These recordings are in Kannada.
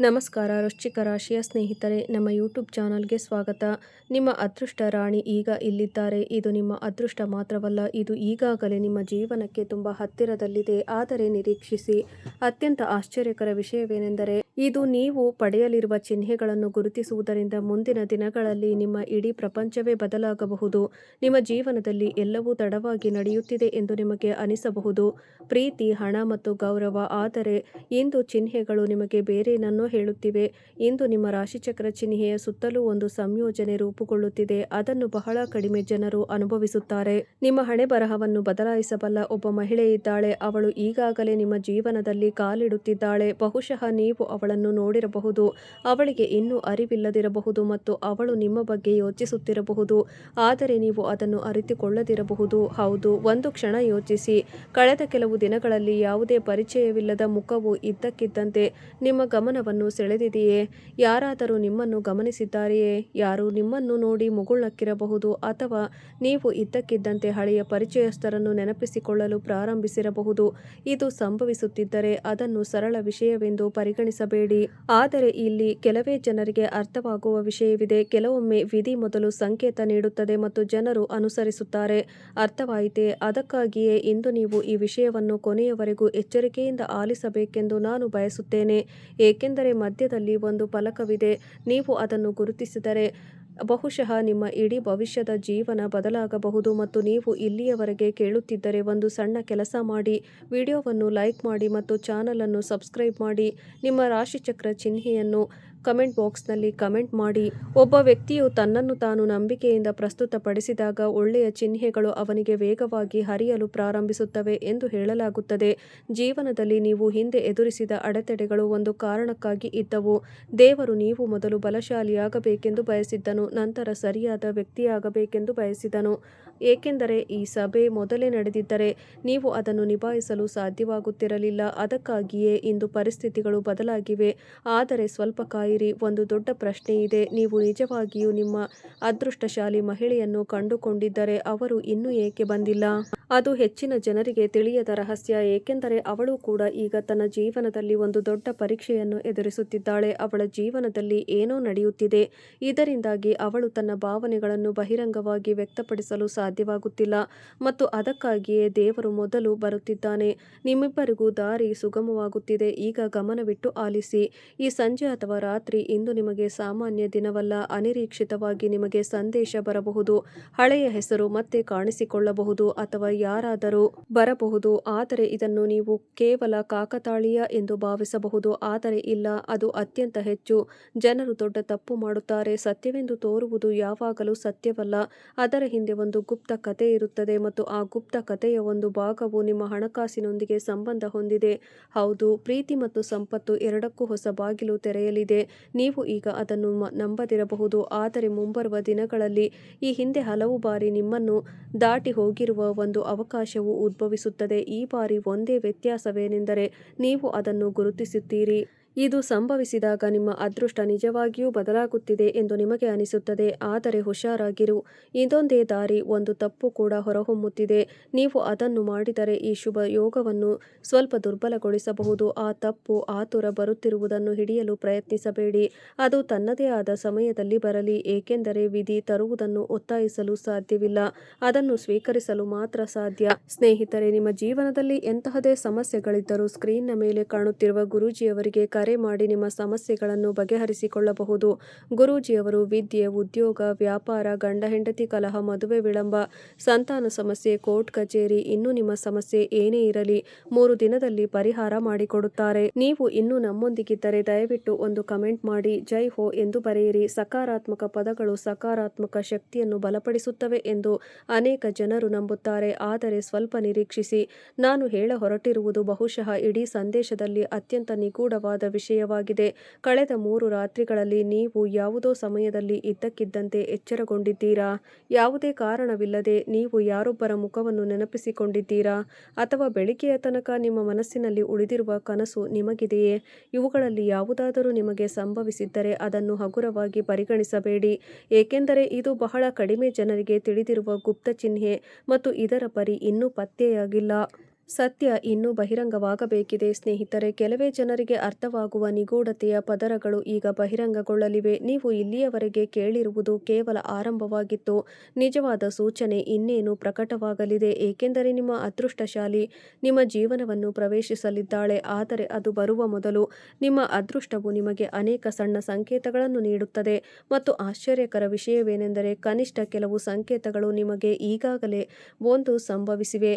ನಮಸ್ಕಾರ ವೃಶ್ಚಿಕ ರಾಶಿಯ ಸ್ನೇಹಿತರೆ, ನಮ್ಮ ಯೂಟ್ಯೂಬ್ ಚಾನಲ್ಗೆ ಸ್ವಾಗತ. ನಿಮ್ಮ ಅದೃಷ್ಟ ರಾಣಿ ಈಗ ಇಲ್ಲಿದ್ದಾರೆ. ಇದು ನಿಮ್ಮ ಅದೃಷ್ಟ ಮಾತ್ರವಲ್ಲ, ಇದು ಈಗಾಗಲೇ ನಿಮ್ಮ ಜೀವನಕ್ಕೆ ತುಂಬ ಹತ್ತಿರದಲ್ಲಿದೆ. ಆದರೆ ನಿರೀಕ್ಷಿಸಿ. ಅತ್ಯಂತ ಆಶ್ಚರ್ಯಕರ ವಿಷಯವೇನೆಂದರೆ, ಇದು ನೀವು ಪಡೆಯಲಿರುವ ಚಿಹ್ನೆಗಳನ್ನು ಗುರುತಿಸುವುದರಿಂದ ಮುಂದಿನ ದಿನಗಳಲ್ಲಿ ನಿಮ್ಮ ಇಡೀ ಪ್ರಪಂಚವೇ ಬದಲಾಗಬಹುದು. ನಿಮ್ಮ ಜೀವನದಲ್ಲಿ ಎಲ್ಲವೂ ತಡವಾಗಿ ನಡೆಯುತ್ತಿದೆ ಎಂದು ನಿಮಗೆ ಅನಿಸಬಹುದು. ಪ್ರೀತಿ, ಹಣ ಮತ್ತು ಗೌರವ. ಆದರೆ ಇಂದು ಚಿಹ್ನೆಗಳು ನಿಮಗೆ ಬೇರೇನನ್ನೋ ಹೇಳುತ್ತಿವೆ. ಇಂದು ನಿಮ್ಮ ರಾಶಿಚಕ್ರ ಚಿಹ್ನೆಯ ಸುತ್ತಲೂ ಒಂದು ಸಂಯೋಜನೆ ರೂಪುಗೊಳ್ಳುತ್ತಿದೆ. ಅದನ್ನು ಬಹಳ ಕಡಿಮೆ ಜನರು ಅನುಭವಿಸುತ್ತಾರೆ. ನಿಮ್ಮ ಹಣೆ ಬರಹವನ್ನು ಬದಲಾಯಿಸಬಲ್ಲ ಒಬ್ಬ ಮಹಿಳೆ ಇದ್ದಾಳೆ. ಅವಳು ಈಗಾಗಲೇ ನಿಮ್ಮ ಜೀವನದಲ್ಲಿ ಕಾಲಿಡುತ್ತಿದ್ದಾಳೆ. ಬಹುಶಃ ನೀವು ಅವಳನ್ನು ನೋಡಿರಬಹುದು. ಅವಳಿಗೆ ಇನ್ನೂ ಅರಿವಿಲ್ಲದಿರಬಹುದು ಮತ್ತು ಅವಳು ನಿಮ್ಮ ಬಗ್ಗೆ ಯೋಚಿಸುತ್ತಿರಬಹುದು. ಆದರೆ ನೀವು ಅದನ್ನು ಅರಿತುಕೊಳ್ಳದಿರಬಹುದು. ಹೌದು, ಒಂದು ಕ್ಷಣ ಯೋಚಿಸಿ. ಕಳೆದ ಕೆಲವು ದಿನಗಳಲ್ಲಿ ಯಾವುದೇ ಪರಿಚಯವಿಲ್ಲದ ಮುಖವು ಇದ್ದಕ್ಕಿದ್ದಂತೆ ನಿಮ್ಮ ಗಮನವನ್ನು ಸೆಳೆದಿದೆಯೇ? ಯಾರಾದರೂ ನಿಮ್ಮನ್ನು ಗಮನಿಸಿದ್ದಾರೆಯೇ? ಯಾರು ನಿಮ್ಮನ್ನು ನೋಡಿ ಮುಗುಳ್ನಕ್ಕಿರಬಹುದು, ಅಥವಾ ನೀವು ಇದ್ದಕ್ಕಿದ್ದಂತೆ ಹಳೆಯ ಪರಿಚಯಸ್ಥರನ್ನು ನೆನಪಿಸಿಕೊಳ್ಳಲು ಪ್ರಾರಂಭಿಸಿರಬಹುದು. ಇದು ಸಂಭವಿಸುತ್ತಿದ್ದರೆ ಅದನ್ನು ಸರಳ ವಿಷಯವೆಂದು ಪರಿಗಣಿಸಬೇಡಿ. ಆದರೆ ಇಲ್ಲಿ ಕೆಲವೇ ಜನರಿಗೆ ಅರ್ಥವಾಗುವ ವಿಷಯವಿದೆ. ಕೆಲವೊಮ್ಮೆ ವಿಧಿ ಮೊದಲು ಸಂಕೇತ ನೀಡುತ್ತದೆ ಮತ್ತು ಜನರು ಅನುಸರಿಸುತ್ತಾರೆ. ಅರ್ಥವಾಯಿತೇ? ಅದಕ್ಕಾಗಿಯೇ ಇಂದು ನೀವು ಈ ವಿಷಯವನ್ನು ಕೊನೆಯವರೆಗೂ ಎಚ್ಚರಿಕೆಯಿಂದ ಆಲಿಸಬೇಕೆಂದು ನಾನು ಬಯಸುತ್ತೇನೆ. ಏಕೆಂದರೆ ಮಧ್ಯದಲ್ಲಿ ಒಂದು ಫಲಕವಿದೆ. ನೀವು ಅದನ್ನು ಗುರುತಿಸಿದರೆ ಬಹುಶಃ ನಿಮ್ಮ ಇಡೀ ಭವಿಷ್ಯದ ಜೀವನ ಬದಲಾಗಬಹುದು. ಮತ್ತು ನೀವು ಇಲ್ಲಿಯವರೆಗೆ ಕೇಳುತ್ತಿದ್ದರೆ ಒಂದು ಸಣ್ಣ ಕೆಲಸ ಮಾಡಿ. ವಿಡಿಯೋವನ್ನು ಲೈಕ್ ಮಾಡಿ ಮತ್ತು ಚಾನಲ್ ಅನ್ನು ಸಬ್ಸ್ಕ್ರೈಬ್ ಮಾಡಿ. ನಿಮ್ಮ ರಾಶಿಚಕ್ರ ಚಿಹ್ನೆಯನ್ನು ಕಮೆಂಟ್ ಬಾಕ್ಸ್ನಲ್ಲಿ ಕಮೆಂಟ್ ಮಾಡಿ. ಒಬ್ಬ ವ್ಯಕ್ತಿಯು ತನ್ನನ್ನು ತಾನು ನಂಬಿಕೆಯಿಂದ ಪ್ರಸ್ತುತಪಡಿಸಿದಾಗ ಒಳ್ಳೆಯ ಚಿಹ್ನೆಗಳು ಅವನಿಗೆ ವೇಗವಾಗಿ ಹರಿಯಲು ಪ್ರಾರಂಭಿಸುತ್ತವೆ ಎಂದು ಹೇಳಲಾಗುತ್ತದೆ. ಜೀವನದಲ್ಲಿ ನೀವು ಹಿಂದೆ ಎದುರಿಸಿದ ಅಡೆತಡೆಗಳು ಒಂದು ಕಾರಣಕ್ಕಾಗಿ ಇದ್ದವು. ದೇವರು ನೀವು ಮೊದಲು ಬಲಶಾಲಿಯಾಗಬೇಕೆಂದು ಬಯಸಿದ್ದನು, ನಂತರ ಸರಿಯಾದ ವ್ಯಕ್ತಿಯಾಗಬೇಕೆಂದು ಬಯಸಿದನು. ಏಕೆಂದರೆ ಈ ಸಭೆ ಮೊದಲೇ ನಡೆದಿದ್ದರೆ ನೀವು ಅದನ್ನು ನಿಭಾಯಿಸಲು ಸಾಧ್ಯವಾಗುತ್ತಿರಲಿಲ್ಲ. ಅದಕ್ಕಾಗಿಯೇ ಇಂದು ಪರಿಸ್ಥಿತಿಗಳು ಬದಲಾಗಿವೆ. ಆದರೆ ಸ್ವಲ್ಪ ಕಾಯಿರಿ. ಒಂದು ದೊಡ್ಡ ಪ್ರಶ್ನೆ ಇದೆ. ನೀವು ನಿಜವಾಗಿಯೂ ನಿಮ್ಮ ಅದೃಷ್ಟಶಾಲಿ ಮಹಿಳೆಯನ್ನು ಕಂಡುಕೊಂಡಿದ್ದರೆ ಅವರು ಇನ್ನೂ ಏಕೆ ಬಂದಿಲ್ಲ? ಅದು ಹೆಚ್ಚಿನ ಜನರಿಗೆ ತಿಳಿಯದ ರಹಸ್ಯ. ಏಕೆಂದರೆ ಅವಳು ಕೂಡ ಈಗ ತನ್ನ ಜೀವನದಲ್ಲಿ ಒಂದು ದೊಡ್ಡ ಪರೀಕ್ಷೆಯನ್ನು ಎದುರಿಸುತ್ತಿದ್ದಾಳೆ. ಅವಳ ಜೀವನದಲ್ಲಿ ಏನೋ ನಡೆಯುತ್ತಿದೆ. ಇದರಿಂದಾಗಿ ಅವಳು ತನ್ನ ಭಾವನೆಗಳನ್ನು ಬಹಿರಂಗವಾಗಿ ವ್ಯಕ್ತಪಡಿಸಲು ಸಾಧ್ಯವಾಗುತ್ತಿಲ್ಲ ಮತ್ತು ಅದಕ್ಕಾಗಿಯೇ ದೇವರು ಮೊದಲು ಬರುತ್ತಿದ್ದಾನೆ. ನಿಮ್ಮಿಬ್ಬರಿಗೂ ದಾರಿ ಸುಗಮವಾಗುತ್ತಿದೆ. ಈಗ ಗಮನವಿಟ್ಟು ಆಲಿಸಿ. ಈ ಸಂಜೆ ಅಥವಾ ರಾತ್ರಿ ಇಂದು ನಿಮಗೆ ಸಾಮಾನ್ಯ ದಿನವಲ್ಲ. ಅನಿರೀಕ್ಷಿತವಾಗಿ ನಿಮಗೆ ಸಂದೇಶ ಬರಬಹುದು. ಹಳೆಯ ಹೆಸರು ಮತ್ತೆ ಕಾಣಿಸಿಕೊಳ್ಳಬಹುದು ಅಥವಾ ಯಾರಾದರೂ ಬರಬಹುದು. ಆದರೆ ಇದನ್ನು ನೀವು ಕೇವಲ ಕಾಕತಾಳೀಯ ಎಂದು ಭಾವಿಸಬಹುದು. ಆದರೆ ಇಲ್ಲ, ಅದು ಅತ್ಯಂತ ಹೆಚ್ಚು. ಜನರು ದೊಡ್ಡ ತಪ್ಪು ಮಾಡುತ್ತಾರೆ. ಸತ್ಯವೆಂದು ತೋರುವುದು ಯಾವಾಗಲೂ ಸತ್ಯವಲ್ಲ. ಅದರ ಹಿಂದೆ ಒಂದು ಗುಪ್ತ ಕಥೆ ಇರುತ್ತದೆ ಮತ್ತು ಆ ಗುಪ್ತ ಕಥೆಯ ಒಂದು ಭಾಗವು ನಿಮ್ಮ ಹಣಕಾಸಿನೊಂದಿಗೆ ಸಂಬಂಧ ಹೊಂದಿದೆ. ಹೌದು, ಪ್ರೀತಿ ಮತ್ತು ಸಂಪತ್ತು ಎರಡಕ್ಕೂ ಹೊಸ ಬಾಗಿಲು ತೆರೆಯಲಿದೆ. ನೀವು ಈಗ ಅದನ್ನು ನಂಬದಿರಬಹುದು. ಆದರೆ ಮುಂಬರುವ ದಿನಗಳಲ್ಲಿ ಈ ಹಿಂದೆ ಹಲವು ಬಾರಿ ನಿಮ್ಮನ್ನು ದಾಟಿ ಹೋಗಿರುವ ಒಂದು ಅವಕಾಶವು ಉದ್ಭವಿಸುತ್ತದೆ. ಈ ಬಾರಿ ಒಂದೇ ವ್ಯತ್ಯಾಸವೇನೆಂದರೆ ನೀವು ಅದನ್ನು ಗುರುತಿಸುತ್ತೀರಿ. ಇದು ಸಂಭವಿಸಿದಾಗ ನಿಮ್ಮ ಅದೃಷ್ಟ ನಿಜವಾಗಿಯೂ ಬದಲಾಗುತ್ತಿದೆ ಎಂದು ನಿಮಗೆ ಅನಿಸುತ್ತದೆ. ಆದರೆ ಹುಷಾರಾಗಿರು. ಇದೊಂದೇ ದಾರಿ. ಒಂದು ತಪ್ಪು ಕೂಡ ಹೊರಹೊಮ್ಮುತ್ತಿದೆ. ನೀವು ಅದನ್ನು ಮಾಡಿದರೆ ಈ ಶುಭ ಯೋಗವನ್ನು ಸ್ವಲ್ಪ ದುರ್ಬಲಗೊಳಿಸಬಹುದು. ಆ ತಪ್ಪು ಆತುರ ಬರುತ್ತಿರುವುದನ್ನು ಹಿಡಿಯಲು ಪ್ರಯತ್ನಿಸಬೇಡಿ. ಅದು ತನ್ನದೇ ಆದ ಸಮಯದಲ್ಲಿ ಬರಲಿ. ಏಕೆಂದರೆ ವಿಧಿ ತರುವುದನ್ನು ಒತ್ತಾಯಿಸಲು ಸಾಧ್ಯವಿಲ್ಲ, ಅದನ್ನು ಸ್ವೀಕರಿಸಲು ಮಾತ್ರ ಸಾಧ್ಯ. ಸ್ನೇಹಿತರೆ, ನಿಮ್ಮ ಜೀವನದಲ್ಲಿ ಎಂತಹದೇ ಸಮಸ್ಯೆಗಳಿದ್ದರೂ ಸ್ಕ್ರೀನ್ನ ಮೇಲೆ ಕಾಣುತ್ತಿರುವ ಗುರೂಜಿಯವರಿಗೆ ಕರೆ ಮಾಡಿ ನಿಮ್ಮ ಸಮಸ್ಯೆಗಳನ್ನು ಬಗೆಹರಿಸಿಕೊಳ್ಳಬಹುದು. ಗುರೂಜಿಯವರು ವಿದ್ಯೆ, ಉದ್ಯೋಗ, ವ್ಯಾಪಾರ, ಗಂಡ ಹೆಂಡತಿ ಕಲಹ, ಮದುವೆ ವಿಳಂಬ, ಸಂತಾನ ಸಮಸ್ಯೆ, ಕೋರ್ಟ್ ಕಚೇರಿ, ಇನ್ನು ನಿಮ್ಮ ಸಮಸ್ಯೆ ಏನೇ ಇರಲಿ 3 ದಿನದಲ್ಲಿ ಪರಿಹಾರ ಮಾಡಿಕೊಡುತ್ತಾರೆ. ನೀವು ಇನ್ನೂ ನಮ್ಮೊಂದಿಗಿದ್ದರೆ ದಯವಿಟ್ಟು ಒಂದು ಕಮೆಂಟ್ ಮಾಡಿ. ಜೈ ಹೋ ಎಂದು ಬರೆಯಿರಿ. ಸಕಾರಾತ್ಮಕ ಪದಗಳು ಸಕಾರಾತ್ಮಕ ಶಕ್ತಿಯನ್ನು ಬಲಪಡಿಸುತ್ತವೆ ಎಂದು ಅನೇಕ ಜನರು ನಂಬುತ್ತಾರೆ. ಆದರೆ ಸ್ವಲ್ಪ ನಿರೀಕ್ಷಿಸಿ. ನಾನು ಹೇಳ ಹೊರಟಿರುವುದು ಬಹುಶಃ ಇಡೀ ಸಂದೇಶದಲ್ಲಿ ಅತ್ಯಂತ ನಿಗೂಢವಾದ ವಿಷಯವಾಗಿದೆ. ಕಳೆದ 3 ರಾತ್ರಿಗಳಲ್ಲಿ ನೀವು ಯಾವುದೋ ಸಮಯದಲ್ಲಿ ಇದ್ದಕ್ಕಿದ್ದಂತೆ ಎಚ್ಚರಗೊಂಡಿದ್ದೀರಾ? ಯಾವುದೇ ಕಾರಣವಿಲ್ಲದೆ ನೀವು ಯಾರೊಬ್ಬರ ಮುಖವನ್ನು ನೆನಪಿಸಿಕೊಂಡಿದ್ದೀರಾ? ಅಥವಾ ಬೆಳಿಗ್ಗೆಯ ತನಕ ನಿಮ್ಮ ಮನಸ್ಸಿನಲ್ಲಿ ಉಳಿದಿರುವ ಕನಸು ನಿಮಗಿದೆಯೇ? ಇವುಗಳಲ್ಲಿ ಯಾವುದಾದರೂ ನಿಮಗೆ ಸಂಭವಿಸಿದ್ದರೆ ಅದನ್ನು ಹಗುರವಾಗಿ ಪರಿಗಣಿಸಬೇಡಿ. ಏಕೆಂದರೆ ಇದು ಬಹಳ ಕಡಿಮೆ ಜನರಿಗೆ ತಿಳಿದಿರುವ ಗುಪ್ತ ಚಿಹ್ನೆ ಮತ್ತು ಇದರ ಪರಿ ಇನ್ನೂ ಪತ್ತೆಯಾಗಿಲ್ಲ. ಸತ್ಯ ಇನ್ನೂ ಬಹಿರಂಗವಾಗಬೇಕಿದೆ ಸ್ನೇಹಿತರೆ. ಕೆಲವೇ ಜನರಿಗೆ ಅರ್ಥವಾಗುವ ನಿಗೂಢತೆಯ ಪದರಗಳು ಈಗ ಬಹಿರಂಗಗೊಳ್ಳಲಿವೆ. ನೀವು ಇಲ್ಲಿಯವರೆಗೆ ಕೇಳಿರುವುದು ಕೇವಲ ಆರಂಭವಾಗಿತ್ತು. ನಿಜವಾದ ಸೂಚನೆ ಇನ್ನೇನು ಪ್ರಕಟವಾಗಲಿದೆ. ಏಕೆಂದರೆ ನಿಮ್ಮ ಅದೃಷ್ಟಶಾಲಿ ನಿಮ್ಮ ಜೀವನವನ್ನು ಪ್ರವೇಶಿಸಲಿದ್ದಾಳೆ. ಆದರೆ ಅದು ಬರುವ ಮೊದಲು ನಿಮ್ಮ ಅದೃಷ್ಟವು ನಿಮಗೆ ಅನೇಕ ಸಣ್ಣ ಸಂಕೇತಗಳನ್ನು ನೀಡುತ್ತದೆ. ಮತ್ತು ಆಶ್ಚರ್ಯಕರ ವಿಷಯವೇನೆಂದರೆ ಕನಿಷ್ಠ ಕೆಲವು ಸಂಕೇತಗಳು ನಿಮಗೆ ಈಗಾಗಲೇ ಒಂದು ಸಂಭವಿಸಿವೆ.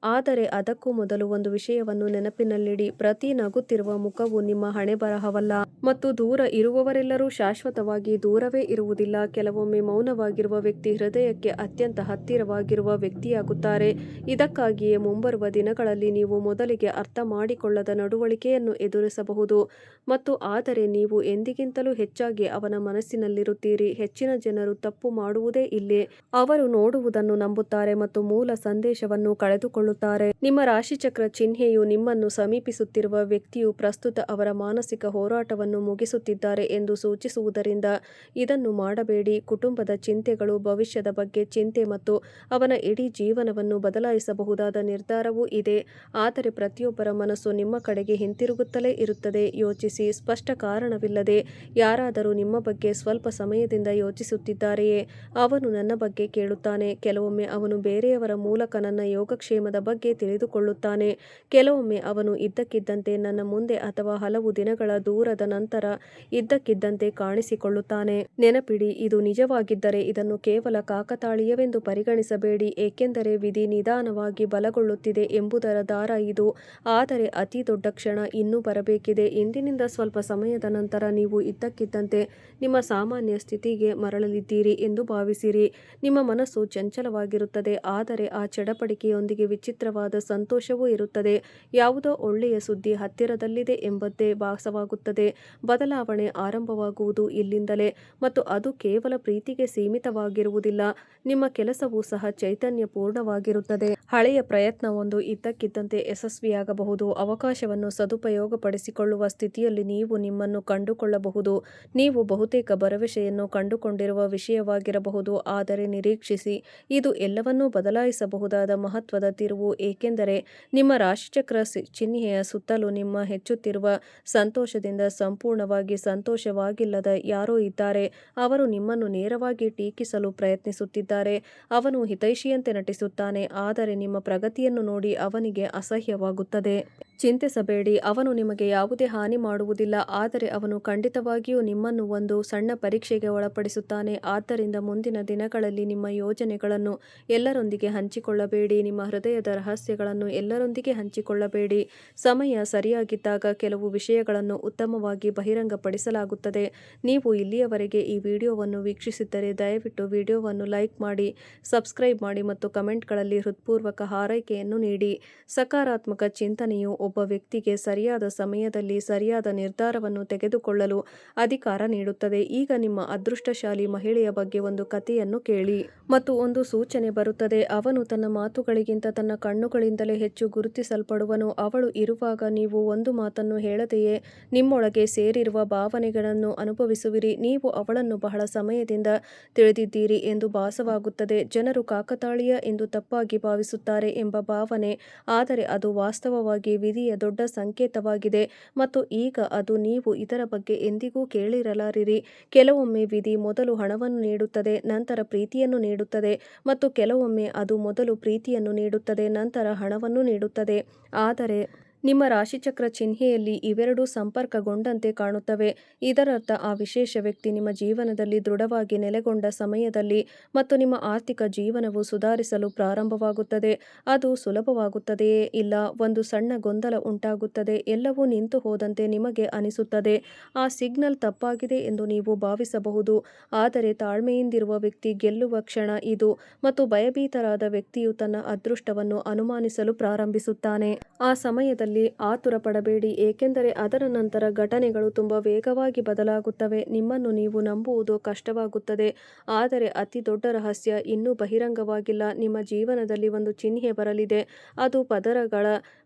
ಆದರೆ ಅದಕ್ಕೂ ಮೊದಲು ಒಂದು ವಿಷಯವನ್ನು ನೆನಪಿನಲ್ಲಿಡಿ. ಪ್ರತಿ ನಗುತ್ತಿರುವ ಮುಖವು ನಿಮ್ಮ ಹಣೆಬರಹವಲ್ಲ. ಮತ್ತು ದೂರ ಇರುವವರೆಲ್ಲರೂ ಶಾಶ್ವತವಾಗಿ ದೂರವೇ ಇರುವುದಿಲ್ಲ. ಕೆಲವೊಮ್ಮೆ ಮೌನವಾಗಿರುವ ವ್ಯಕ್ತಿ ಹೃದಯಕ್ಕೆ ಅತ್ಯಂತ ಹತ್ತಿರವಾಗಿರುವ ವ್ಯಕ್ತಿಯಾಗುತ್ತಾರೆ. ಇದಕ್ಕಾಗಿಯೇ ಮುಂಬರುವ ದಿನಗಳಲ್ಲಿ ನೀವು ಮೊದಲಿಗೆ ಅರ್ಥ ಮಾಡಿಕೊಳ್ಳದ ನಡವಳಿಕೆಯನ್ನು ಎದುರಿಸಬಹುದು. ಮತ್ತು ಆದರೆ ನೀವು ಎಂದಿಗಿಂತಲೂ ಹೆಚ್ಚಾಗಿ ಅವನ ಮನಸ್ಸಿನಲ್ಲಿರುತ್ತೀರಿ. ಹೆಚ್ಚಿನ ಜನರು ತಪ್ಪು ಮಾಡುವುದೇ ಇಲ್ಲೇ. ಅವರು ನೋಡುವುದನ್ನು ನಂಬುತ್ತಾರೆ ಮತ್ತು ಮೂಲ ಸಂದೇಶವನ್ನು ಕಳೆದುಕೊಳ್ಳುತ್ತಾರೆ. ನಿಮ್ಮ ರಾಶಿಚಕ್ರ ಚಿಹ್ನೆಯು ನಿಮ್ಮನ್ನು ಸಮೀಪಿಸುತ್ತಿರುವ ವ್ಯಕ್ತಿಯು ಪ್ರಸ್ತುತ ಅವರ ಮಾನಸಿಕ ಹೋರಾಟವನ್ನು ಮುಗಿಸುತ್ತಿದ್ದಾರೆ ಎಂದು ಸೂಚಿಸುವುದರಿಂದ ಇದನ್ನು ಮಾಡಬೇಡಿ. ಕುಟುಂಬದ ಚಿಂತೆಗಳು, ಭವಿಷ್ಯದ ಬಗ್ಗೆ ಚಿಂತೆ ಮತ್ತು ಅವನ ಇಡೀ ಜೀವನವನ್ನು ಬದಲಾಯಿಸಬಹುದಾದ ನಿರ್ಧಾರವೂ ಇದೆ. ಆದರೆ ಪ್ರತಿಯೊಬ್ಬರ ಮನಸ್ಸು ನಿಮ್ಮ ಕಡೆಗೆ ಹಿಂತಿರುಗುತ್ತಲೇ ಇರುತ್ತದೆ. ಯೋಚಿಸಿ. ಸ್ಪಷ್ಟ ಕಾರಣವಿಲ್ಲದೆ ಯಾರಾದರೂ ನಿಮ್ಮ ಬಗ್ಗೆ ಸ್ವಲ್ಪ ಸಮಯದಿಂದ ಯೋಚಿಸುತ್ತಿದ್ದಾರೆಯೇ? ಅವನು ನನ್ನ ಬಗ್ಗೆ ಕೇಳುತ್ತಾನೆ. ಕೆಲವೊಮ್ಮೆ ಅವನು ಬೇರೆಯವರ ಮೂಲಕ ನನ್ನ ಯೋಗಕ್ಷೇಮದ ಬಗ್ಗೆ ತಿಳಿದುಕೊಳ್ಳುತ್ತಾನೆ. ಕೆಲವೊಮ್ಮೆ ಅವನು ಇದ್ದಕ್ಕಿದ್ದಂತೆ ನನ್ನ ಮುಂದೆ ಅಥವಾ ಹಲವು ದಿನಗಳ ದೂರದ ನಂತರ ಇದ್ದಕ್ಕಿದ್ದಂತೆ ಕಾಣಿಸಿಕೊಳ್ಳುತ್ತಾನೆ. ನೆನಪಿಡಿ, ಇದು ನಿಜವಾಗಿದ್ದರೆ ಇದನ್ನು ಕೇವಲ ಕಾಕತಾಳೀಯವೆಂದು ಪರಿಗಣಿಸಬೇಡಿ. ಏಕೆಂದರೆ ವಿಧಿ ನಿಧಾನವಾಗಿ ಬಲಗೊಳ್ಳುತ್ತಿದೆ ಎಂಬುದರ ದಾರ ಇದು. ಆದರೆ ಅತಿ ದೊಡ್ಡ ಕ್ಷಣ ಇನ್ನೂ ಬರಬೇಕಿದೆ. ಇಂದಿನಿಂದ ಸ್ವಲ್ಪ ಸಮಯದ ನಂತರ ನೀವು ಇದ್ದಕ್ಕಿದ್ದಂತೆ ನಿಮ್ಮ ಸಾಮಾನ್ಯ ಸ್ಥಿತಿಗೆ ಮರಳಲಿದ್ದೀರಿ ಎಂದು ಭಾವಿಸಿರಿ. ನಿಮ್ಮ ಮನಸ್ಸು ಚಂಚಲವಾಗಿರುತ್ತದೆ. ಆದರೆ ಆ ಚಡಪಡಿಕೆಯೊಂದಿಗೆ ವಿಚಿತ್ರವಾದ ಸಂತೋಷವೂ ಇರುತ್ತದೆ. ಯಾವುದೋ ಒಳ್ಳೆಯ ಸುದ್ದಿ ಹತ್ತಿರದಲ್ಲಿದೆ ಎಂಬಂತೆ ಭಾಸವಾಗುತ್ತದೆ. ಬದಲಾವಣೆ ಆರಂಭವಾಗುವುದು ಇಲ್ಲಿಂದಲೇ. ಮತ್ತು ಅದು ಕೇವಲ ಪ್ರೀತಿಗೆ ಸೀಮಿತವಾಗಿರುವುದಿಲ್ಲ. ನಿಮ್ಮ ಕೆಲಸವೂ ಸಹ ಚೈತನ್ಯಪೂರ್ಣವಾಗಿರುತ್ತದೆ. ಹಳೆಯ ಪ್ರಯತ್ನವೊಂದು ಇದ್ದಕ್ಕಿದ್ದಂತೆ ಯಶಸ್ವಿಯಾಗಬಹುದು. ಅವಕಾಶವನ್ನು ಸದುಪಯೋಗಪಡಿಸಿಕೊಳ್ಳುವ ಸ್ಥಿತಿಯಲ್ಲಿ ನೀವು ನಿಮ್ಮನ್ನು ಕಂಡುಕೊಳ್ಳಬಹುದು. ನೀವು ಬಹುತೇಕ ಭರವಸೆಯನ್ನು ಕಂಡುಕೊಂಡಿರುವ ವಿಷಯವಾಗಿರಬಹುದು. ಆದರೆ ನಿರೀಕ್ಷಿಸಿ, ಇದು ಎಲ್ಲವನ್ನೂ ಬದಲಾಯಿಸಬಹುದಾದ ಮಹತ್ವದ ತಿರುವು. ಏಕೆಂದರೆ ನಿಮ್ಮ ರಾಶಿಚಕ್ರ ಚಿಹ್ನೆಯ ಸುತ್ತಲೂ ನಿಮ್ಮ ಹೆಚ್ಚುತ್ತಿರುವ ಸಂತೋಷದಿಂದ ಸಂಪೂರ್ಣವಾಗಿ ಸಂತೋಷವಾಗಿಲ್ಲದ ಯಾರೋ ಇದ್ದಾರೆ. ಅವರು ನಿಮ್ಮನ್ನು ನೇರವಾಗಿ ಟೀಕಿಸಲು ಪ್ರಯತ್ನಿಸುತ್ತಿದ್ದಾರೆ. ಅವನು ಹಿತೈಷಿಯಂತೆ ನಟಿಸುತ್ತಾನೆ. ಆದರೆ ನಿಮ್ಮ ಪ್ರಗತಿಯನ್ನು ನೋಡಿ ಅವನಿಗೆ ಅಸಹ್ಯವಾಗುತ್ತದೆ. ಚಿಂತಿಸಬೇಡಿ, ಅವನು ನಿಮಗೆ ಯಾವುದೇ ಹಾನಿ ಮಾಡುವುದಿಲ್ಲ. ಆದರೆ ಅವನು ಖಂಡಿತವಾಗಿಯೂ ನಿಮ್ಮನ್ನು ಒಂದು ಸಣ್ಣ ಪರೀಕ್ಷೆಗೆ ಒಳಪಡಿಸುತ್ತಾನೆ. ಆದ್ದರಿಂದ ಮುಂದಿನ ದಿನಗಳಲ್ಲಿ ನಿಮ್ಮ ಯೋಜನೆಗಳನ್ನು ಎಲ್ಲರೊಂದಿಗೆ ಹಂಚಿಕೊಳ್ಳಬೇಡಿ. ನಿಮ್ಮ ಹೃದಯದ ರಹಸ್ಯಗಳನ್ನು ಎಲ್ಲರೊಂದಿಗೆ ಹಂಚಿಕೊಳ್ಳಬೇಡಿ. ಸಮಯ ಸರಿಯಾಗಿದ್ದಾಗ ಕೆಲವು ವಿಷಯಗಳನ್ನು ಉತ್ತಮವಾಗಿ ಬಹಿರಂಗಪಡಿಸಲಾಗುತ್ತದೆ. ನೀವು ಇಲ್ಲಿಯವರೆಗೆ ಈ ವಿಡಿಯೋವನ್ನು ವೀಕ್ಷಿಸಿದ್ದರೆ ದಯವಿಟ್ಟು ವಿಡಿಯೋವನ್ನು ಲೈಕ್ ಮಾಡಿ, ಸಬ್ಸ್ಕ್ರೈಬ್ ಮಾಡಿ ಮತ್ತು ಕಮೆಂಟ್ಗಳಲ್ಲಿ ಹೃತ್ಪೂರ್ವಕ ಹಾರೈಕೆಯನ್ನು ನೀಡಿ. ಸಕಾರಾತ್ಮಕ ಚಿಂತನೆಯು ಒಬ್ಬ ವ್ಯಕ್ತಿಗೆ ಸರಿಯಾದ ಸಮಯದಲ್ಲಿ ಸರಿಯಾದ ನಿರ್ಧಾರವನ್ನು ತೆಗೆದುಕೊಳ್ಳಲು ಅಧಿಕಾರ ನೀಡುತ್ತದೆ. ಈಗ ನಿಮ್ಮ ಅದೃಷ್ಟಶಾಲಿ ಮಹಿಳೆಯ ಬಗ್ಗೆ ಒಂದು ಕಥೆಯನ್ನು ಕೇಳಿ. ಮತ್ತು ಒಂದು ಸೂಚನೆ ಬರುತ್ತದೆ. ಅವನು ತನ್ನ ಮಾತುಗಳಿಗಿಂತ ತನ್ನ ಕಣ್ಣುಗಳಿಂದಲೇ ಹೆಚ್ಚು ಗುರುತಿಸಲ್ಪಡುವನು. ಅವಳು ಇರುವಾಗ ನೀವು ಒಂದು ಮಾತನ್ನು ಹೇಳದೆಯೇ ನಿಮ್ಮೊಳಗೆ ಸೇರಿರುವ ಭಾವನೆಗಳನ್ನು ಅನುಭವಿಸುವಿರಿ. ನೀವು ಅವಳನ್ನು ಬಹಳ ಸಮಯದಿಂದ ತಿಳಿದಿದ್ದೀರಿ ಎಂದು ಭಾಸವಾಗುತ್ತದೆ. ಜನರು ಕಾಕತಾಳೀಯ ಎಂದು ತಪ್ಪಾಗಿ ಭಾವಿಸುತ್ತಾರೆ ಎಂಬ ಭಾವನೆ. ಆದರೆ ಅದು ವಾಸ್ತವವಾಗಿ ವಿಧಿಯ ದೊಡ್ಡ ಸಂಕೇತವಾಗಿದೆ. ಮತ್ತು ಈಗ ಅದು ನೀವು ಇದರ ಬಗ್ಗೆ ಎಂದಿಗೂ ಕೇಳಿರಲಾರಿರಿ. ಕೆಲವೊಮ್ಮೆ ವಿಧಿ ಮೊದಲು ಹಣವನ್ನು ನೀಡುತ್ತದೆ, ನಂತರ ಪ್ರೀತಿಯನ್ನು ನೀಡುತ್ತದೆ. ಮತ್ತು ಕೆಲವೊಮ್ಮೆ ಅದು ಮೊದಲು ಪ್ರೀತಿಯನ್ನು ನೀಡುತ್ತದೆ, ನಂತರ ಹಣವನ್ನು ನೀಡುತ್ತದೆ. ಆದರೆ ನಿಮ್ಮ ರಾಶಿಚಕ್ರ ಚಿಹ್ನೆಯಲ್ಲಿ ಇವೆರಡೂ ಸಂಪರ್ಕಗೊಂಡಂತೆ ಕಾಣುತ್ತವೆ. ಇದರರ್ಥ ಆ ವಿಶೇಷ ವ್ಯಕ್ತಿ ನಿಮ್ಮ ಜೀವನದಲ್ಲಿ ದೃಢವಾಗಿ ನೆಲೆಗೊಂಡ ಸಮಯದಲ್ಲಿ ಮತ್ತು ನಿಮ್ಮ ಆರ್ಥಿಕ ಜೀವನವು ಸುಧಾರಿಸಲು ಪ್ರಾರಂಭವಾಗುತ್ತದೆ. ಅದು ಸುಲಭವಾಗುತ್ತದೆಯೇ? ಇಲ್ಲ. ಒಂದು ಸಣ್ಣ ಗೊಂದಲ ಉಂಟಾಗುತ್ತದೆ. ಎಲ್ಲವೂ ನಿಂತು ಹೋದಂತೆ ನಿಮಗೆ ಅನಿಸುತ್ತದೆ. ಆ ಸಿಗ್ನಲ್ ತಪ್ಪಾಗಿದೆ ಎಂದು ನೀವು ಭಾವಿಸಬಹುದು. ಆದರೆ ತಾಳ್ಮೆಯಿಂದಿರುವ ವ್ಯಕ್ತಿ ಗೆಲ್ಲುವ ಕ್ಷಣ ಇದು. ಮತ್ತು ಭಯಭೀತರಾದ ವ್ಯಕ್ತಿಯು ತನ್ನ ಅದೃಷ್ಟವನ್ನು ಅನುಮಾನಿಸಲು ಪ್ರಾರಂಭಿಸುತ್ತಾನೆ. ಆ ಸಮಯದಲ್ಲಿ ವಿಷಯದಲ್ಲಿ ಆತುರ ಪಡಬೇಡಿ, ಏಕೆಂದರೆ ಅದರ ನಂತರ ಘಟನೆಗಳು ತುಂಬ ವೇಗವಾಗಿ ಬದಲಾಗುತ್ತವೆ. ನಿಮ್ಮನ್ನು ನೀವು ನಂಬುವುದು ಕಷ್ಟವಾಗುತ್ತದೆ, ಆದರೆ ಅತಿ ದೊಡ್ಡ ರಹಸ್ಯ ಇನ್ನೂ ಬಹಿರಂಗವಾಗಿಲ್ಲ. ನಿಮ್ಮ ಜೀವನದಲ್ಲಿ ಒಂದು ಚಿಹ್ನೆ ಬರಲಿದೆ. ಅದು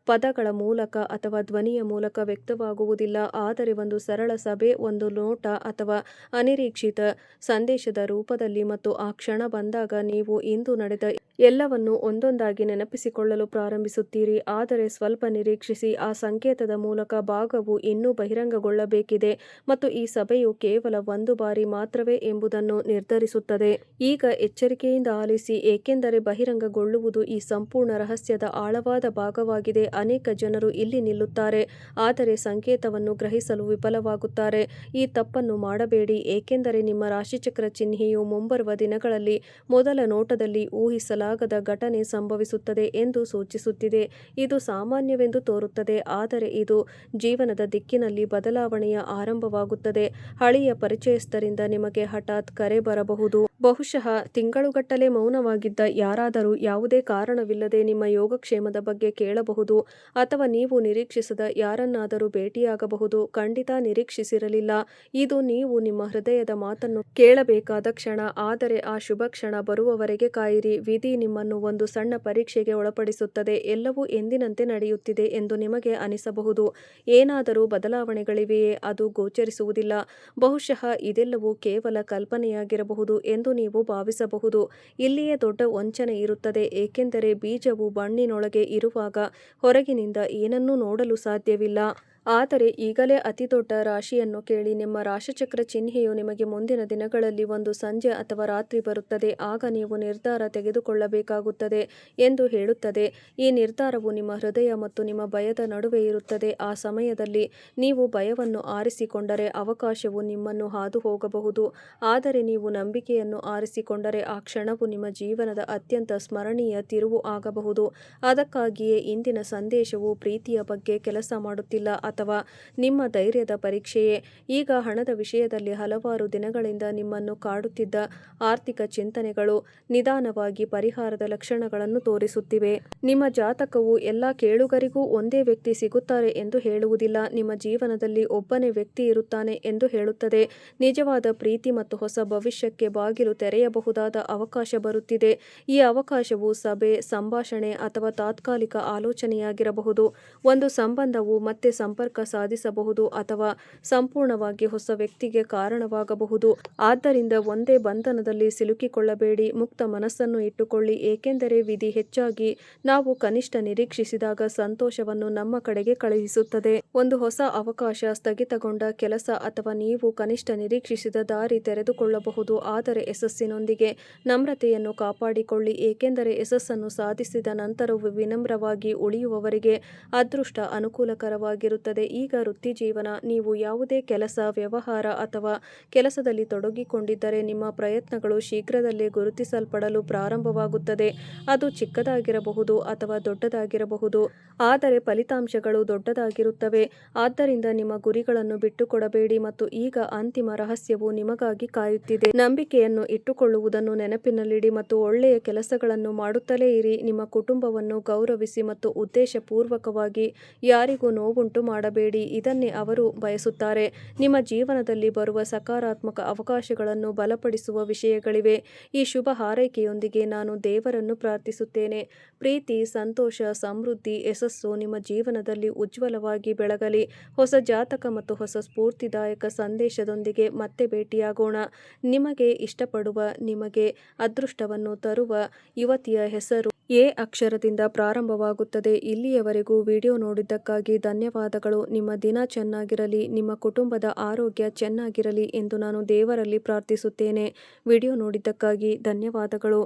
ಪದಗಳ ಮೂಲಕ ಅಥವಾ ಧ್ವನಿಯ ಮೂಲಕ ವ್ಯಕ್ತವಾಗುವುದಿಲ್ಲ, ಆದರೆ ಒಂದು ಸರಳ ಸಭೆ, ಒಂದು ನೋಟ ಅಥವಾ ಅನಿರೀಕ್ಷಿತ ಸಂದೇಶದ ರೂಪದಲ್ಲಿ. ಮತ್ತು ಆ ಕ್ಷಣ ಬಂದಾಗ ನೀವು ಇಂದು ನಡೆದ ಎಲ್ಲವನ್ನು ಒಂದೊಂದಾಗಿ ನೆನಪಿಸಿಕೊಳ್ಳಲು ಪ್ರಾರಂಭಿಸುತ್ತೀರಿ. ಆದರೆ ಸ್ವಲ್ಪ ನಿರೀಕ್ಷಿಸಿ, ಆ ಸಂಕೇತದ ಮೂಲಕ ಭಾಗವು ಇನ್ನೂ ಬಹಿರಂಗಗೊಳ್ಳಬೇಕಿದೆ ಮತ್ತು ಈ ಸಭೆಯು ಕೇವಲ ಒಂದು ಬಾರಿ ಮಾತ್ರವೇ ಎಂಬುದನ್ನು ನಿರ್ಧರಿಸುತ್ತದೆ. ಈಗ ಎಚ್ಚರಿಕೆಯಿಂದ ಆಲಿಸಿ, ಏಕೆಂದರೆ ಬಹಿರಂಗಗೊಳ್ಳುವುದು ಈ ಸಂಪೂರ್ಣ ರಹಸ್ಯದ ಆಳವಾದ ಭಾಗವಾಗಿದೆ. ಅನೇಕ ಜನರು ಇಲ್ಲಿ ನಿಲ್ಲುತ್ತಾರೆ, ಆದರೆ ಸಂಕೇತವನ್ನು ಗ್ರಹಿಸಲು ವಿಫಲವಾಗುತ್ತಾರೆ. ಈ ತಪ್ಪನ್ನು ಮಾಡಬೇಡಿ, ಏಕೆಂದರೆ ನಿಮ್ಮ ರಾಶಿಚಕ್ರ ಚಿಹ್ನೆಯು ಮುಂಬರುವ ದಿನಗಳಲ್ಲಿ ಮೊದಲ ನೋಟದಲ್ಲಿ ಊಹಿಸಲಾಗದ ಘಟನೆ ಸಂಭವಿಸುತ್ತದೆ ಎಂದು ಸೂಚಿಸುತ್ತಿದೆ. ಇದು ಸಾಮಾನ್ಯವೆಂದು ತೋರುತ್ತದೆ, ಆದರೆ ಇದು ಜೀವನದ ದಿಕ್ಕಿನಲ್ಲಿ ಬದಲಾವಣೆಯ ಆರಂಭವಾಗುತ್ತದೆ. ಹಳೆಯ ಪರಿಚಯಸ್ಥರಿಂದ ನಿಮಗೆ ಹಠಾತ್ ಕರೆ ಬರಬಹುದು. ಬಹುಶಃ ತಿಂಗಳುಗಟ್ಟಲೆ ಮೌನವಾಗಿದ್ದ ಯಾರಾದರೂ ಯಾವುದೇ ಕಾರಣವಿಲ್ಲದೆ ನಿಮ್ಮ ಯೋಗಕ್ಷೇಮದ ಬಗ್ಗೆ ಕೇಳಬಹುದು, ಅಥವಾ ನೀವು ನಿರೀಕ್ಷಿಸದ ಯಾರನ್ನಾದರೂ ಭೇಟಿಯಾಗಬಹುದು. ಖಂಡಿತ ನಿರೀಕ್ಷಿಸಿರಲಿಲ್ಲ. ಇದು ನೀವು ನಿಮ್ಮ ಹೃದಯದ ಮಾತನ್ನು ಕೇಳಬೇಕಾದ ಕ್ಷಣ, ಆದರೆ ಆ ಶುಭ ಕ್ಷಣ ಬರುವವರೆಗೆ ಕಾಯಿರಿ. ವಿಧಿ ನಿಮ್ಮನ್ನು ಒಂದು ಸಣ್ಣ ಪರೀಕ್ಷೆಗೆ ಒಳಪಡಿಸುತ್ತದೆ. ಎಲ್ಲವೂ ಎಂದಿನಂತೆ ನಡೆಯುತ್ತಿದೆ ಎಂದು ನಿಮಗೆ ಅನಿಸಬಹುದು. ಏನಾದರೂ ಬದಲಾವಣೆಗಳಿವೆಯೇ? ಅದು ಗೋಚರಿಸುವುದಿಲ್ಲ. ಬಹುಶಃ ಇದೆಲ್ಲವೂ ಕೇವಲ ಕಲ್ಪನೆಯಾಗಿರಬಹುದು ಎಂದು ನೀವು ಭಾವಿಸಬಹುದು. ಇಲ್ಲಿಯೇ ದೊಡ್ಡ ವಂಚನೆ ಇರುತ್ತದೆ, ಏಕೆಂದರೆ ಬೀಜವು ಮಣ್ಣಿನೊಳಗೆ ಇರುವಾಗ ಹೊರಗಿನಿಂದ ಏನನ್ನೂ ನೋಡಲು ಸಾಧ್ಯವಿಲ್ಲ. ಆದರೆ ಈಗಲೇ ಅತಿದೊಡ್ಡ ರಾಶಿಯನ್ನು ಕೇಳಿ. ನಿಮ್ಮ ರಾಶಿಚಕ್ರ ಚಿಹ್ನೆಯು ನಿಮಗೆ ಮುಂದಿನ ದಿನಗಳಲ್ಲಿ ಒಂದು ಸಂಜೆ ಅಥವಾ ರಾತ್ರಿ ಬರುತ್ತದೆ, ಆಗ ನೀವು ನಿರ್ಧಾರ ತೆಗೆದುಕೊಳ್ಳಬೇಕಾಗುತ್ತದೆ ಎಂದು ಹೇಳುತ್ತದೆ. ಈ ನಿರ್ಧಾರವು ನಿಮ್ಮ ಹೃದಯ ಮತ್ತು ನಿಮ್ಮ ಭಯದ ನಡುವೆ ಇರುತ್ತದೆ. ಆ ಸಮಯದಲ್ಲಿ ನೀವು ಭಯವನ್ನು ಆರಿಸಿಕೊಂಡರೆ ಅವಕಾಶವು ನಿಮ್ಮನ್ನು ಹಾದು ಹೋಗಬಹುದು, ಆದರೆ ನೀವು ನಂಬಿಕೆಯನ್ನು ಆರಿಸಿಕೊಂಡರೆ ಆ ಕ್ಷಣವು ನಿಮ್ಮ ಜೀವನದ ಅತ್ಯಂತ ಸ್ಮರಣೀಯ ತಿರುವು ಆಗಬಹುದು. ಅದಕ್ಕಾಗಿಯೇ ಇಂದಿನ ಸಂದೇಶವು ಪ್ರೀತಿಯ ಬಗ್ಗೆ ಕೆಲಸ ಮಾಡುತ್ತಿಲ್ಲ ಅಥವಾ ನಿಮ್ಮ ಧೈರ್ಯದ ಪರೀಕ್ಷೆಯೇ. ಈಗ ಹಣದ ವಿಷಯದಲ್ಲಿ ಹಲವಾರು ದಿನಗಳಿಂದ ನಿಮ್ಮನ್ನು ಕಾಡುತ್ತಿದ್ದ ಆರ್ಥಿಕ ಚಿಂತನೆಗಳು ನಿಧಾನವಾಗಿ ಪರಿಹಾರದ ಲಕ್ಷಣಗಳನ್ನು ತೋರಿಸುತ್ತಿವೆ. ನಿಮ್ಮ ಜಾತಕವು ಎಲ್ಲ ಕೇಳುಗರಿಗೂ ಒಂದೇ ವ್ಯಕ್ತಿ ಸಿಗುತ್ತಾರೆ ಎಂದು ಹೇಳುವುದಿಲ್ಲ. ನಿಮ್ಮ ಜೀವನದಲ್ಲಿ ಒಬ್ಬನೇ ವ್ಯಕ್ತಿ ಇರುತ್ತಾನೆ ಎಂದು ಹೇಳುತ್ತದೆ. ನಿಜವಾದ ಪ್ರೀತಿ ಮತ್ತು ಹೊಸ ಭವಿಷ್ಯಕ್ಕೆ ಬಾಗಿಲು ತೆರೆಯಬಹುದಾದ ಅವಕಾಶ ಬರುತ್ತಿದೆ. ಈ ಅವಕಾಶವು ಸಭೆ, ಸಂಭಾಷಣೆ ಅಥವಾ ತಾತ್ಕಾಲಿಕ ಆಲೋಚನೆಯಾಗಿರಬಹುದು. ಒಂದು ಸಂಬಂಧವು ಮತ್ತೆ ಸಂಪರ್ಕ ಸಾಧಿಸಬಹುದು ಅಥವಾ ಸಂಪೂರ್ಣವಾಗಿ ಹೊಸ ವ್ಯಕ್ತಿಗೆ ಕಾರಣವಾಗಬಹುದು. ಆದ್ದರಿಂದ ಒಂದೇ ಬಂಧನದಲ್ಲಿ ಸಿಲುಕಿಕೊಳ್ಳಬೇಡಿ. ಮುಕ್ತ ಮನಸ್ಸನ್ನು ಇಟ್ಟುಕೊಳ್ಳಿ, ಏಕೆಂದರೆ ವಿಧಿ ಹೆಚ್ಚಾಗಿ ನಾವು ಕನಿಷ್ಠ ನಿರೀಕ್ಷಿಸಿದಾಗ ಸಂತೋಷವನ್ನು ನಮ್ಮ ಕಡೆಗೆ ಕಳುಹಿಸುತ್ತದೆ. ಒಂದು ಹೊಸ ಅವಕಾಶ, ಸ್ಥಗಿತಗೊಂಡ ಕೆಲಸ, ಅಥವಾ ನೀವು ಕನಿಷ್ಠ ನಿರೀಕ್ಷಿಸಿದ ದಾರಿ ತೆರೆದುಕೊಳ್ಳಬಹುದು. ಆದರೆ ಯಶಸ್ಸಿನೊಂದಿಗೆ ನಮ್ರತೆಯನ್ನು ಕಾಪಾಡಿಕೊಳ್ಳಿ, ಏಕೆಂದರೆ ಯಶಸ್ಸನ್ನು ಸಾಧಿಸಿದ ನಂತರವೂ ವಿನಮ್ರವಾಗಿ ಉಳಿಯುವವರಿಗೆ ಅದೃಷ್ಟ ಅನುಕೂಲಕರವಾಗಿರುತ್ತದೆ. ಈಗ ವೃತ್ತಿಜೀವನ. ನೀವು ಯಾವುದೇ ಕೆಲಸ, ವ್ಯವಹಾರ ಅಥವಾ ಕೆಲಸದಲ್ಲಿ ತೊಡಗಿಕೊಂಡಿದ್ದರೆ ನಿಮ್ಮ ಪ್ರಯತ್ನಗಳು ಶೀಘ್ರದಲ್ಲೇ ಗುರುತಿಸಲ್ಪಡಲು ಪ್ರಾರಂಭವಾಗುತ್ತದೆ. ಅದು ಚಿಕ್ಕದಾಗಿರಬಹುದು ಅಥವಾ ದೊಡ್ಡದಾಗಿರಬಹುದು, ಆದರೆ ಫಲಿತಾಂಶಗಳು ದೊಡ್ಡದಾಗಿರುತ್ತವೆ. ಆದ್ದರಿಂದ ನಿಮ್ಮ ಗುರಿಗಳನ್ನು ಬಿಟ್ಟುಕೊಡಬೇಡಿ ಮತ್ತು ಈಗ ಅಂತಿಮ ರಹಸ್ಯವು ನಿಮಗಾಗಿ ಕಾಯುತ್ತಿದೆ. ನಂಬಿಕೆಯನ್ನು ಇಟ್ಟುಕೊಳ್ಳುವುದನ್ನು ನೆನಪಿನಲ್ಲಿಡಿ ಮತ್ತು ಒಳ್ಳೆಯ ಕೆಲಸಗಳನ್ನು ಮಾಡುತ್ತಲೇ ಇರಿ. ನಿಮ್ಮ ಕುಟುಂಬವನ್ನು ಗೌರವಿಸಿ ಮತ್ತು ಉದ್ದೇಶಪೂರ್ವಕವಾಗಿ ಯಾರಿಗೂ ನೋವುಂಟು ಮಾಡಬೇಡಿ. ಇದನ್ನೇ ಅವರು ಬಯಸುತ್ತಾರೆ. ನಿಮ್ಮ ಜೀವನದಲ್ಲಿ ಬರುವ ಸಕಾರಾತ್ಮಕ ಅವಕಾಶಗಳನ್ನು ಬಲಪಡಿಸುವ ವಿಷಯಗಳಿವೆ. ಈ ಶುಭ ಹಾರೈಕೆಯೊಂದಿಗೆ ನಾನು ದೇವರನ್ನು ಪ್ರಾರ್ಥಿಸುತ್ತೇನೆ. ಪ್ರೀತಿ, ಸಂತೋಷ, ಸಮೃದ್ಧಿ, ಯಶಸ್ಸು ನಿಮ್ಮ ಜೀವನದಲ್ಲಿ ಉಜ್ವಲವಾಗಿ ಬೆಳಗಲಿ. ಹೊಸ ಜಾತಕ ಮತ್ತು ಹೊಸ ಸ್ಫೂರ್ತಿದಾಯಕ ಸಂದೇಶದೊಂದಿಗೆ ಮತ್ತೆ ಭೇಟಿಯಾಗೋಣ. ನಿಮಗೆ ಇಷ್ಟಪಡುವ, ನಿಮಗೆ ಅದೃಷ್ಟವನ್ನು ತರುವ ಯುವತಿಯ ಹೆಸರು ಎ ಅಕ್ಷರದಿಂದ ಪ್ರಾರಂಭವಾಗುತ್ತದೆ. ಇಲ್ಲಿಯವರೆಗೂ ವಿಡಿಯೋ ನೋಡಿದ್ದಕ್ಕಾಗಿ ಧನ್ಯವಾದಗಳು. ನಿಮ್ಮ ದಿನ ಚೆನ್ನಾಗಿರಲಿ, ನಿಮ್ಮ ಕುಟುಂಬದ ಆರೋಗ್ಯ ಚೆನ್ನಾಗಿರಲಿ ಎಂದು ನಾನು ದೇವರಲ್ಲಿ ಪ್ರಾರ್ಥಿಸುತ್ತೇನೆ. ವಿಡಿಯೋ ನೋಡಿದ್ದಕ್ಕಾಗಿ ಧನ್ಯವಾದಗಳು.